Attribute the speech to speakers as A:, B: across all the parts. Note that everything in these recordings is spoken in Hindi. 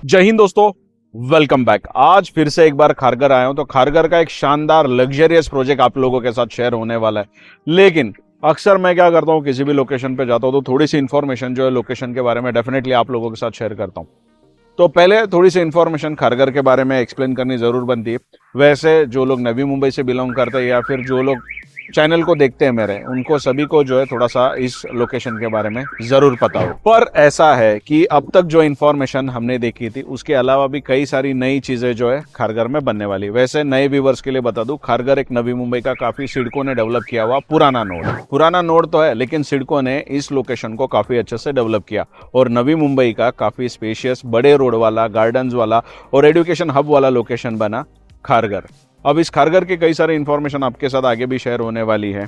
A: जय हिंद दोस्तों, वेलकम बैक। आज फिर से एक बार खारगर आया हूं। तो खारगर का एक शानदार लग्जरियस प्रोजेक्ट आप लोगों के साथ शेयर होने वाला है। लेकिन अक्सर मैं क्या करता हूं, किसी भी लोकेशन पे जाता हूं तो थोड़ी सी इन्फॉर्मेशन जो है लोकेशन के बारे में डेफिनेटली आप लोगों के साथ शेयर करता हूं। तो पहले थोड़ी सी इन्फॉर्मेशन खारगर के बारे में एक्सप्लेन करनी जरूर बनती है। वैसे जो लोग नवी मुंबई से बिलोंग करते हैं या फिर जो लोग चैनल को देखते हैं मेरे, उनको सभी को जो है थोड़ा सा इस लोकेशन के बारे में जरूर पता हो। पर ऐसा है कि अब तक जो इन्फॉर्मेशन हमने देखी थी उसके अलावा भी कई सारी नई चीजें जो है खारगर में बनने वाली। वैसे नए व्यूवर्स के लिए बता दूं, खारगर एक नवी मुंबई का काफी सिडको ने डेवलप किया हुआ पुराना नोड तो है, लेकिन सिडको ने इस लोकेशन को काफी अच्छे से डेवलप किया और नवी मुंबई का काफी स्पेशियस, बड़े रोड वाला, गार्डन्स वाला और एजुकेशन हब वाला लोकेशन बना खारगर। अब इस खारगर की कई सारी इन्फॉर्मेशन आपके साथ आगे भी शेयर होने वाली है।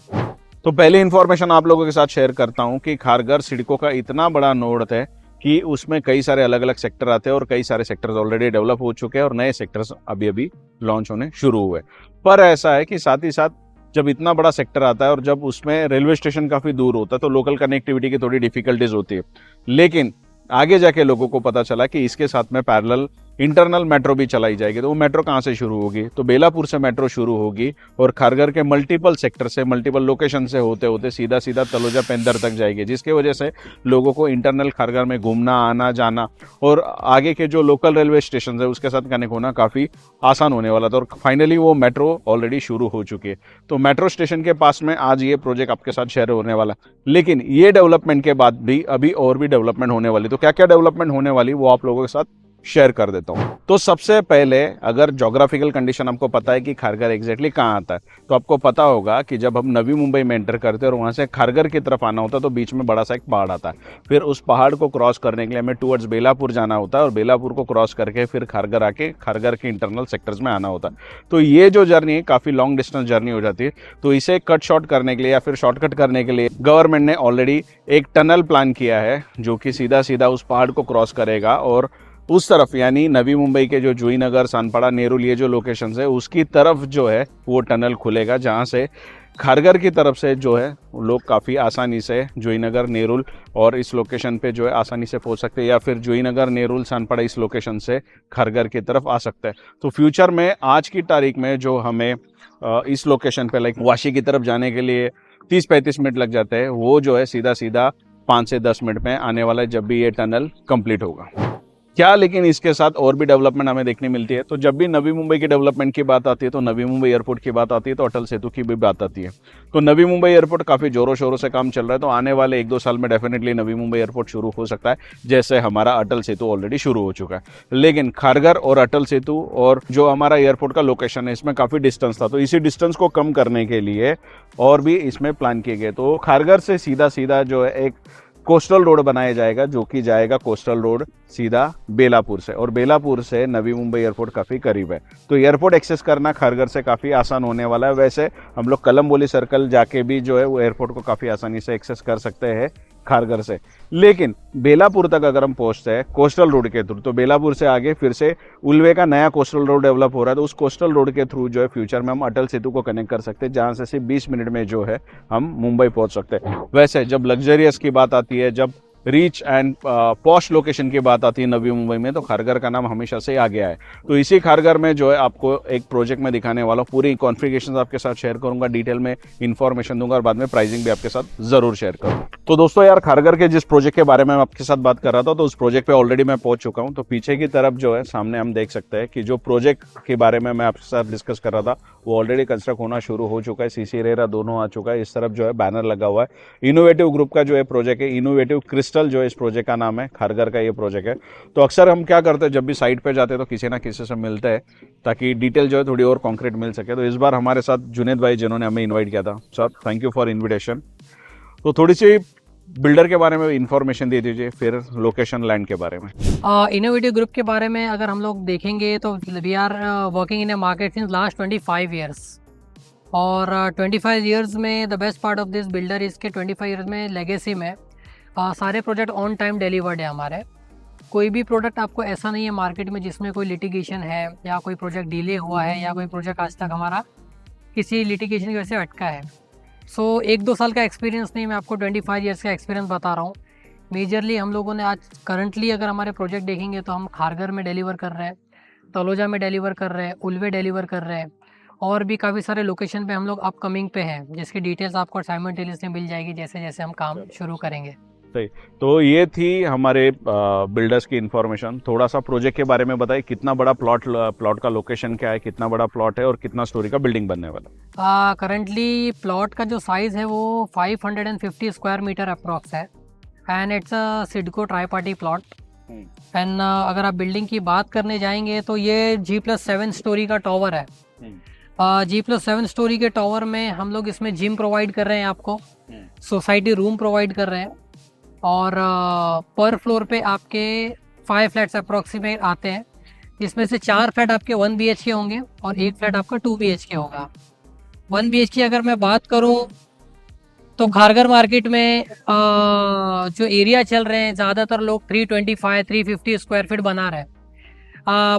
A: तो पहली इन्फॉर्मेशन आप लोगों के साथ शेयर करता हूं कि खारगर सिडको का इतना बड़ा नोड है कि उसमें कई सारे अलग अलग सेक्टर आते हैं और कई सारे सेक्टर्स ऑलरेडी डेवलप हो चुके हैं और नए सेक्टर्स अभी अभी लॉन्च होने शुरू हुए। पर ऐसा है कि साथ ही साथ जब इतना बड़ा सेक्टर आता है और जब उसमें रेलवे स्टेशन काफी दूर होता है तो लोकल कनेक्टिविटी की थोड़ी डिफिकल्टीज होती है। लेकिन आगे जाके लोगों को पता चला कि इसके साथ में पैरेलल इंटरनल मेट्रो भी चलाई जाएगी। तो वो मेट्रो कहाँ से शुरू होगी? तो बेलापुर से मेट्रो शुरू होगी और खारगर के मल्टीपल सेक्टर से, मल्टीपल लोकेशन से होते होते सीधा सीधा तलोजा पेंदर तक जाएगी, जिसकी वजह से लोगों को इंटरनल खारगर में घूमना, आना जाना और आगे के जो लोकल रेलवे स्टेशन है उसके साथ कनेक्ट होना काफ़ी आसान होने वाला था। और फाइनली वो मेट्रो ऑलरेडी शुरू हो चुकी है। तो मेट्रो स्टेशन के पास में आज ये प्रोजेक्ट आपके साथ शेयर होने वाला। लेकिन ये डेवलपमेंट के बाद भी अभी और भी डेवलपमेंट होने वाली। तो क्या क्या डेवलपमेंट होने वाली वो आप लोगों के साथ शेयर कर देता हूं। तो सबसे पहले, अगर ज्योग्राफिकल कंडीशन आपको पता है कि खारगर एग्जैक्टली कहाँ आता है, तो आपको पता होगा कि जब हम नवी मुंबई में एंटर करते हैं और वहां से खारगर की तरफ आना होता है तो बीच में बड़ा सा एक पहाड़ आता है। फिर उस पहाड़ को क्रॉस करने के लिए हमें टुवर्ड्स बेलापुर जाना होता है और बेलापुर को क्रॉस करके फिर खारगर आके खारगर के इंटरनल सेक्टर्स में आना होता है। तो ये जो जर्नी है काफ़ी लॉन्ग डिस्टेंस जर्नी हो जाती है। तो इसे कट शॉर्ट करने के लिए या फिर शॉर्टकट करने के लिए गवर्नमेंट ने ऑलरेडी एक टनल प्लान किया है जो कि सीधा सीधा उस पहाड़ को क्रॉस करेगा और उस तरफ, यानी नवी मुंबई के जो जुईनगर, सानपाड़ा, नेरुल ये जो लोकेशंस है उसकी तरफ जो है वो टनल खुलेगा, जहां से खारगर की तरफ से जो है लोग काफ़ी आसानी से जुईनगर, नेरुल और इस लोकेशन पे जो है आसानी से पहुंच सकते हैं, या फिर जुईनगर, नेरुल, सानपाड़ा इस लोकेशन से खारगर की तरफ आ सकते हैं। तो फ्यूचर में, आज की तारीख में जो हमें इस लोकेशन पे लाइक वाशी की तरफ जाने के लिए 30-35 मिनट लग जाते हैं, वो जो है सीधा सीधा 5 से 10 मिनट में आने वाला है जब भी ये टनल कंप्लीट होगा। क्या लेकिन इसके साथ और भी डेवलपमेंट हमें देखने मिलती है। तो जब भी नवी मुंबई की डेवलपमेंट की बात आती है तो नवी मुंबई एयरपोर्ट की बात आती है तो अटल सेतु की भी बात आती है। तो नवी मुंबई एयरपोर्ट काफ़ी जोरों शोरों से काम चल रहा है। तो आने वाले 1-2 साल में डेफिनेटली नवी मुंबई एयरपोर्ट शुरू हो सकता है, जैसे हमारा अटल सेतु ऑलरेडी शुरू हो चुका है। लेकिन खारगर और अटल सेतु और जो हमारा एयरपोर्ट का लोकेशन है इसमें काफ़ी डिस्टेंस था। तो इसी डिस्टेंस को कम करने के लिए और भी इसमें प्लान किए गए। तो खारगर से सीधा सीधा जो है एक कोस्टल रोड बनाया जाएगा, जो कि जाएगा कोस्टल रोड सीधा बेलापुर से, और बेलापुर से नवी मुंबई एयरपोर्ट काफ़ी करीब है। तो एयरपोर्ट एक्सेस करना खारगर से काफ़ी आसान होने वाला है। वैसे हम लोग कलमबोली सर्कल जाके भी जो है वो एयरपोर्ट को काफ़ी आसानी से एक्सेस कर सकते हैं खारगर से। लेकिन बेलापुर तक अगर हम पहुंचते हैं कोस्टल रोड के थ्रू, तो बेलापुर से आगे फिर से उल्वे का नया कोस्टल रोड डेवलप हो रहा है। तो उस कोस्टल रोड के थ्रू जो है फ्यूचर में हम अटल सेतु को कनेक्ट कर सकते हैं, जहां से सिर्फ 20 मिनट में जो है हम मुंबई पहुंच सकते हैं। वैसे जब लग्जरियस की बात आती है, जब रिच एंड पॉश लोकेशन की बात आती है नवी मुंबई में, तो खारगर का नाम हमेशा से आ गया है। तो इसी खारगर में जो है आपको एक प्रोजेक्ट में दिखाने वाला हूँ। पूरी कॉन्फ़िगरेशन आपके साथ शेयर करूंगा, डिटेल में इन्फॉर्मेशन दूंगा और बाद में प्राइसिंग भी आपके साथ जरूर शेयर करूंगा। तो दोस्तों यार, खारगर के जिस प्रोजेक्ट के बारे में मैं आपके साथ बात कर रहा था, तो उस प्रोजेक्ट पे ऑलरेडी मैं पहुंच चुका हूं। तो पीछे की तरफ जो है सामने हम देख सकते हैं कि जो प्रोजेक्ट के बारे में मैं आपके साथ डिस्कस कर रहा था वो ऑलरेडी कंस्ट्रक्ट होना शुरू हो चुका है। सीसी रेरा दोनों आ चुका है। इस तरफ जो है बैनर लगा हुआ है। इनोवेटिव ग्रुप का जो है प्रोजेक्ट है, इनोवेटिव क्रिस्टल जो है इस प्रोजेक्ट का नाम है, खारगर का ये प्रोजेक्ट है। तो अक्सर हम क्या करते हैं, जब भी साइट पे जाते हैं तो किसी ना किसी से मिलते हैं ताकि डिटेल जो है थोड़ी और कॉन्क्रीट मिल सके। तो इस बार हमारे साथ जुनेद भाई, जिन्होंने हमें इन्वाइट किया था, sir thank you for invitation. तो थोड़ी सी बिल्डर के बारे में इंफॉर्मेशन दे दीजिए, फिर लोकेशन लैंड के बारे में।
B: इनोवेटिव ग्रुप के बारे में अगर हम लोग देखेंगे तो we are working in a market since last 25 years. और 25 ईयर्स में the best part of this builder इसके 25 ईयर्स में लेगेसी में सारे प्रोजेक्ट ऑन टाइम डिलीवर्ड है हमारे। कोई भी प्रोडक्ट आपको ऐसा नहीं है मार्केट में जिसमें कोई लिटिगेशन है या कोई प्रोजेक्ट डिले हुआ है या कोई प्रोजेक्ट आज तक हमारा किसी लिटिगेशन की वजह से अटका है। 1-2 साल का एक्सपीरियंस नहीं, मैं आपको 25 ईयर्स का एक्सपीरियंस बता रहा हूँ मेजरली हम लोगों ने आज करंटली अगर हमारे प्रोजेक्ट देखेंगे तो हम खारगर में डिलीवर कर रहे हैं, तलोजा में डिलीवर कर रहे हैं, उल्वे डिलीवर कर रहे हैं, और भी काफ़ी सारे लोकेशन पे हम लोग अपकमिंग पे हैं, जिसकी डिटेल्स आपको साइमल्टेनियसली मिल जाएगी जैसे जैसे हम काम शुरू करेंगे।
A: सही। तो ये थी हमारे बिल्डर्स की इंफॉर्मेशन। थोड़ा सा प्रोजेक्ट के बारे में बताइए, कितना बड़ा प्लॉट का लोकेशन क्या है, कितना बड़ा प्लॉट है और कितना स्टोरी का बिल्डिंग बनने वाला है?
B: करंटली प्लॉट का जो साइज़ है वो 550 स्क्वायर मीटर अप्रॉक्स है, and it's a CIDCO try party plot. And अगर आप बिल्डिंग की बात करने जाएंगे तो ये G+7 स्टोरी का टावर है। G+7 स्टोरी के टावर में हम लोग इसमें जिम प्रोवाइड कर रहे हैं आपको, सोसाइटी रूम प्रोवाइड कर रहे हैं, और पर फ्लोर पे आपके 5 फ्लैट्स अप्रॉक्सीमेट आते हैं, जिसमें से 4 फ्लैट आपके 1 BHK होंगे और 1 फ्लैट आपका 2 BHK होगा। 1 BHK अगर मैं बात करूं तो खारगर मार्केट में जो एरिया चल रहे हैं ज़्यादातर लोग 325 350 स्क्वायर फीट बना रहे हैं,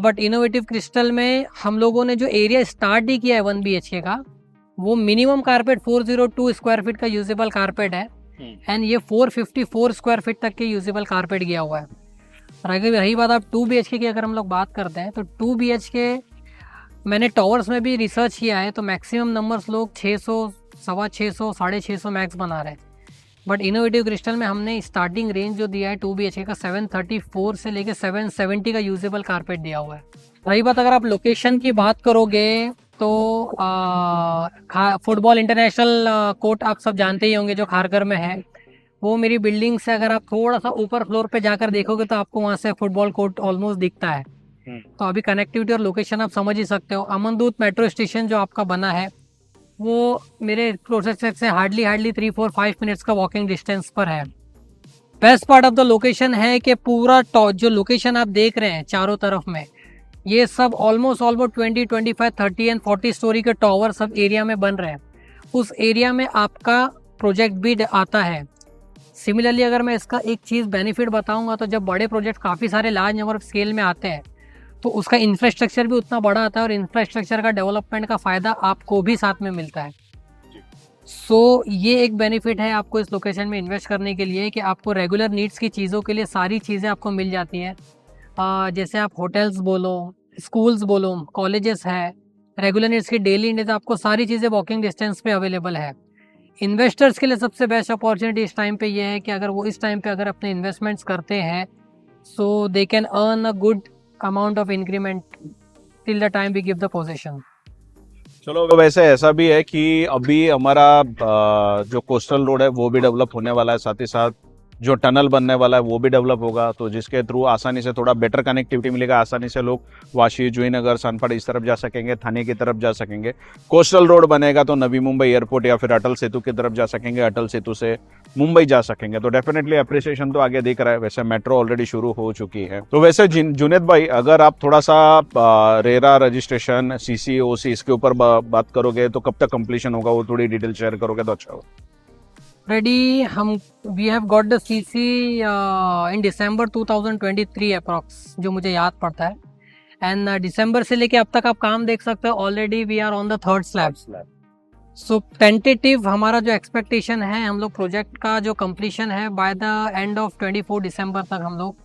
B: बट इनोवेटिव क्रिस्टल में हम लोगों ने जो एरिया स्टार्ट ही किया है 1 BHK का, वो मिनिमम कारपेट 402 स्क्वायर फीट का यूजेबल कारपेट है, एंड ये 454 स्क्वायर फीट तक के यूजेबल कारपेट गया हुआ है। और अगर रही बात आप 2 BHK की अगर हम लोग बात करते हैं तो 2 BHK मैंने टावर्स में भी रिसर्च किया है तो मैक्सिमम नंबर्स लोग 600, 650, 650 मैक्स बना रहे हैं, बट इनोवेटिव क्रिस्टल में हमने स्टार्टिंग रेंज जो दिया है 2 BHK का 734 से लेके 770 का यूजेबल कारपेट दिया हुआ है। रही बात अगर आप लोकेशन की बात करोगे तो फुटबॉल इंटरनेशनल कोर्ट आप सब जानते ही होंगे जो खारगर में है, वो मेरी बिल्डिंग से अगर आप थोड़ा सा ऊपर फ्लोर पे जाकर देखोगे तो आपको वहाँ से फुटबॉल कोर्ट ऑलमोस्ट दिखता है। तो अभी कनेक्टिविटी और लोकेशन आप समझ ही सकते हो। अमनदूत मेट्रो स्टेशन जो आपका बना है वो मेरे प्रोसेस से हार्डली 3-4-5 मिनट्स का वॉकिंग डिस्टेंस पर है। Best part of the location है कि पूरा जो लोकेशन आप देख रहे हैं चारों तरफ में, ये सब ऑलमोस्ट 20, 25, 30 एंड 40 स्टोरी के टावर सब एरिया में बन रहे हैं। उस एरिया में आपका प्रोजेक्ट भी आता है। सिमिलरली अगर मैं इसका एक चीज़ बेनिफिट बताऊंगा तो जब बड़े प्रोजेक्ट काफ़ी सारे लार्ज नंबर ऑफ स्केल में आते हैं तो उसका इंफ्रास्ट्रक्चर भी उतना बड़ा आता है, और इंफ्रास्ट्रक्चर का डेवलपमेंट का फ़ायदा आपको भी साथ में मिलता है। सो ये एक बेनिफिट है आपको इस लोकेशन में इन्वेस्ट करने के लिए कि आपको रेगुलर नीड्स की चीज़ों के लिए सारी चीज़ें आपको मिल जाती हैं। जैसे आप होटल्स बोलो, स्कूल्स बोलो, कॉलेजेस है, रेगुलर नीड्स की डेली नीड्स, आपको सारी चीज़ें वॉकिंग डिस्टेंस पे अवेलेबल है। इन्वेस्टर्स के लिए सबसे बेस्ट अपॉर्चुनिटी इस टाइम पे ये है कि अगर वो इस टाइम पे अगर अपने इन्वेस्टमेंट्स करते हैं so they can earn a good amount of increment till the time we give the position.
A: चलो, वैसे ऐसा भी है कि अभी हमारा जो कोस्टल रोड है वो भी डेवलप होने वाला है, साथ ही साथ जो टनल बनने वाला है वो भी डेवलप होगा, तो जिसके थ्रू आसानी से थोड़ा बेटर कनेक्टिविटी मिलेगा, आसानी से लोग वाशी, जुईनगर, सनपाड़ इस तरफ जा सकेंगे, थाने की तरफ जा सकेंगे। कोस्टल रोड बनेगा तो नवी मुंबई एयरपोर्ट या फिर अटल सेतु की तरफ जा सकेंगे, अटल सेतु से मुंबई जा सकेंगे। तो डेफिनेटली अप्रिसिएशन तो आगे दिख रहा है। वैसे मेट्रो ऑलरेडी शुरू हो चुकी है। तो वैसे जुनेद भाई, अगर आप थोड़ा सा रेरा रजिस्ट्रेशन, CC, OC इसके ऊपर बात करोगे तो कब तक कंप्लीशन होगा, वो थोड़ी डिटेल शेयर करोगे तो अच्छा होगा।
B: Ready we have got the CC इन December 2023 अप्रॉक्स, जो मुझे याद पड़ता है, एंड दिसंबर से लेके अब तक आप काम देख सकते हो already we are on the 3rd slab. So tentative हमारा जो एक्सपेक्टेशन है, हम लोग प्रोजेक्ट का जो कंप्लीशन है बाय द एंड ऑफ 24 दिसंबर तक हम लोग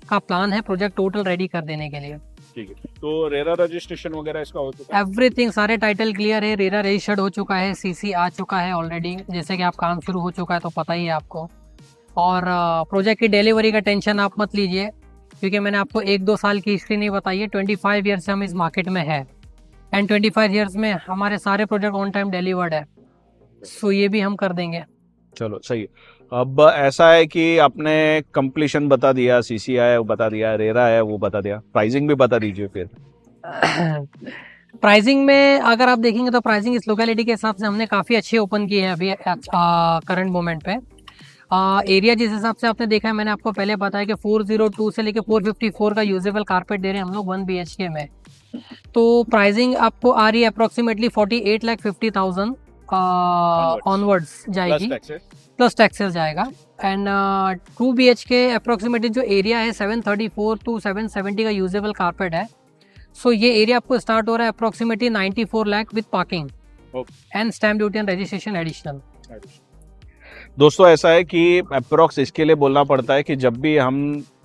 B: का प्लान है प्रोजेक्ट टोटल रेडी कर देने के लिए।
A: ठीक है, तो रेरा रजिस्ट्रेशन वगैरह इसका हो चुका है?
B: एवरीथिंग, सारे टाइटल क्लियर है, रेरा रजिस्टर्ड हो चुका है, CC आ चुका है ऑलरेडी, जैसे कि आप काम शुरू हो चुका है तो पता ही है आपको। और प्रोजेक्ट की डिलीवरी का टेंशन आप मत लीजिए, क्योंकि मैंने आपको 1-2 साल की हिस्ट्री नहीं बताई है। 25 ईयर्स से हम इस मार्केट में है, एंड 25 ईयर्स में हमारे सारे प्रोजेक्ट ऑन टाइम डिलीवर्ड है, सो ये भी हम कर देंगे।
A: चलो सही है। अब ऐसा है कि आपने कंप्लीशन बता दिया, CC है वो बता दिया, रेरा है वो बता दिया, प्राइसिंग भी बता दीजिए फिर।
B: प्राइसिंग में अगर आप देखेंगे तो प्राइसिंग इस लोकेलिटी के हिसाब से हमने काफ़ी अच्छी ओपन की है अभी करंट मोमेंट पे। एरिया जिस हिसाब से आपने देखा है, मैंने आपको पहले बताया कि 402 से लेके 454 का यूजेबल कारपेट दे रहे हैं हम लोग 1 BHK में। तो प्राइसिंग आपको आ रही है अप्रॉक्सीमेटली 48,50,000 ऑनवर्ड्स जाएगी, प्लस टैक्सेस जाएगा। एंड 2 BHK अप्रॉक्सीमेटली जो एरिया है 734 to 770 का यूजेबल कारपेट है। सो ये एरिया आपको स्टार्ट हो रहा है approximately 94 lakh with parking and stamp duty and registration additional.
A: दोस्तों ऐसा है कि अप्रोक्स इसके लिए बोलना पड़ता है कि जब भी हम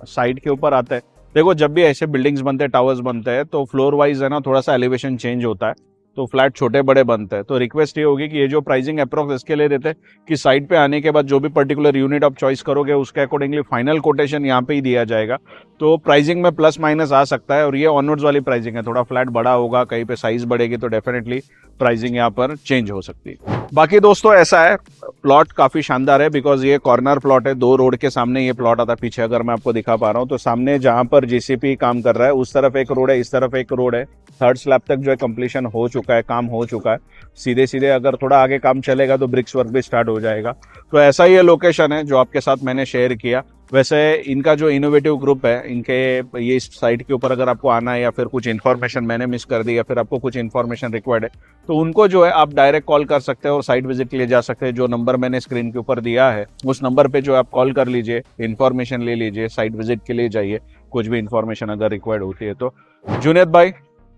A: साइट के ऊपर आते हैं, देखो जब भी ऐसे बिल्डिंग्स बनते हैं, टावर्स बनते हैं, तो फ्लोर वाइज है ना थोड़ा सा एलिवेशन चेंज होता है, तो फ्लैट छोटे बड़े बनते हैं। तो रिक्वेस्ट ये होगी कि ये जो प्राइसिंग अप्रोक्स इसके लिए देते हैं कि साइट पे आने के बाद जो भी पर्टिकुलर यूनिट आप चॉइस करोगे उसके अकॉर्डिंगली फाइनल कोटेशन यहाँ पे ही दिया जाएगा। तो प्राइसिंग में प्लस माइनस आ सकता है, और ये ऑनवर्ड्स वाली प्राइसिंग है, थोड़ा फ्लैट बड़ा होगा, कहीं पे साइज बढ़ेगी तो डेफिनेटली प्राइसिंग यहाँ पर चेंज हो सकती है। बाकी दोस्तों ऐसा है, प्लॉट काफी शानदार है, बिकॉज ये कॉर्नर प्लॉट है, 2 रोड के सामने ये प्लॉट आता है। पीछे अगर मैं आपको दिखा पा रहा हूँ तो सामने जहां पर जेसीपी काम कर रहा है उस तरफ एक रोड है, इस तरफ एक रोड है। 3rd स्लैब तक जो है कंप्लीशन हो चुका है, काम हो चुका है। सीधे सीधे अगर थोड़ा आगे काम चलेगा तो ब्रिक्स वर्क भी स्टार्ट हो जाएगा। तो ऐसा ही ये लोकेशन है जो आपके साथ मैंने शेयर किया। वैसे इनका जो इनोवेटिव ग्रुप है, इनके ये इस साइट के ऊपर अगर आपको आना है या फिर कुछ इन्फॉर्मेशन मैंने मिस कर दी या फिर आपको कुछ इन्फॉर्मेशन रिक्वायर्ड है, तो उनको जो है आप डायरेक्ट कॉल कर सकते हैं और साइट विजिट के लिए जा सकते हैं। जो नंबर मैंने स्क्रीन के ऊपर दिया है उस नंबर पे जो आप कॉल कर लीजिए, इन्फॉर्मेशन ले लीजिए, साइट विजिट के लिए जाइए, कुछ भी इन्फॉर्मेशन अगर रिक्वायर्ड होती है तो। जुनैद भाई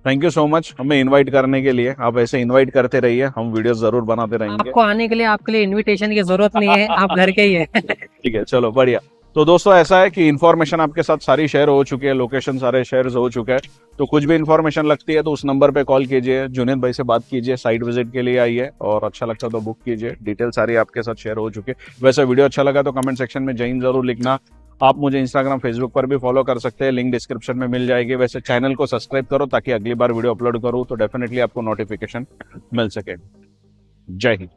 A: थैंक यू सो मच हमें इनवाइट करने के लिए। आप ऐसे इनवाइट करते रहिए, हम वीडियो जरूर बनाते रहेंगे।
B: आपको आने के लिए आपके लिए इनविटेशन की जरूरत नहीं है, आप घर के ही है।
A: ठीक है, चलो बढ़िया। तो दोस्तों ऐसा है कि इन्फॉर्मेशन आपके साथ सारी शेयर हो चुकी है, लोकेशन सारे शेयर हो चुके हैं। तो कुछ भी इन्फॉर्मेशन लगती है तो उस नंबर पे कॉल कीजिए, जुनैद भाई से बात कीजिए, साइट विजिट के लिए आइए, और अच्छा लगता तो बुक कीजिए। डिटेल सारी आपके साथ शेयर हो चुकी है। वैसे वीडियो अच्छा लगा तो कमेंट सेक्शन में जय हिंद जरूर लिखना। आप मुझे इंस्टाग्राम फेसबुक पर भी फॉलो कर सकते हैं, लिंक डिस्क्रिप्शन में मिल जाएगी। वैसे चैनल को सब्सक्राइब करो ताकि अगली बार वीडियो अपलोड करूँ तो डेफिनेटली आपको नोटिफिकेशन मिल सके। जय हिंद।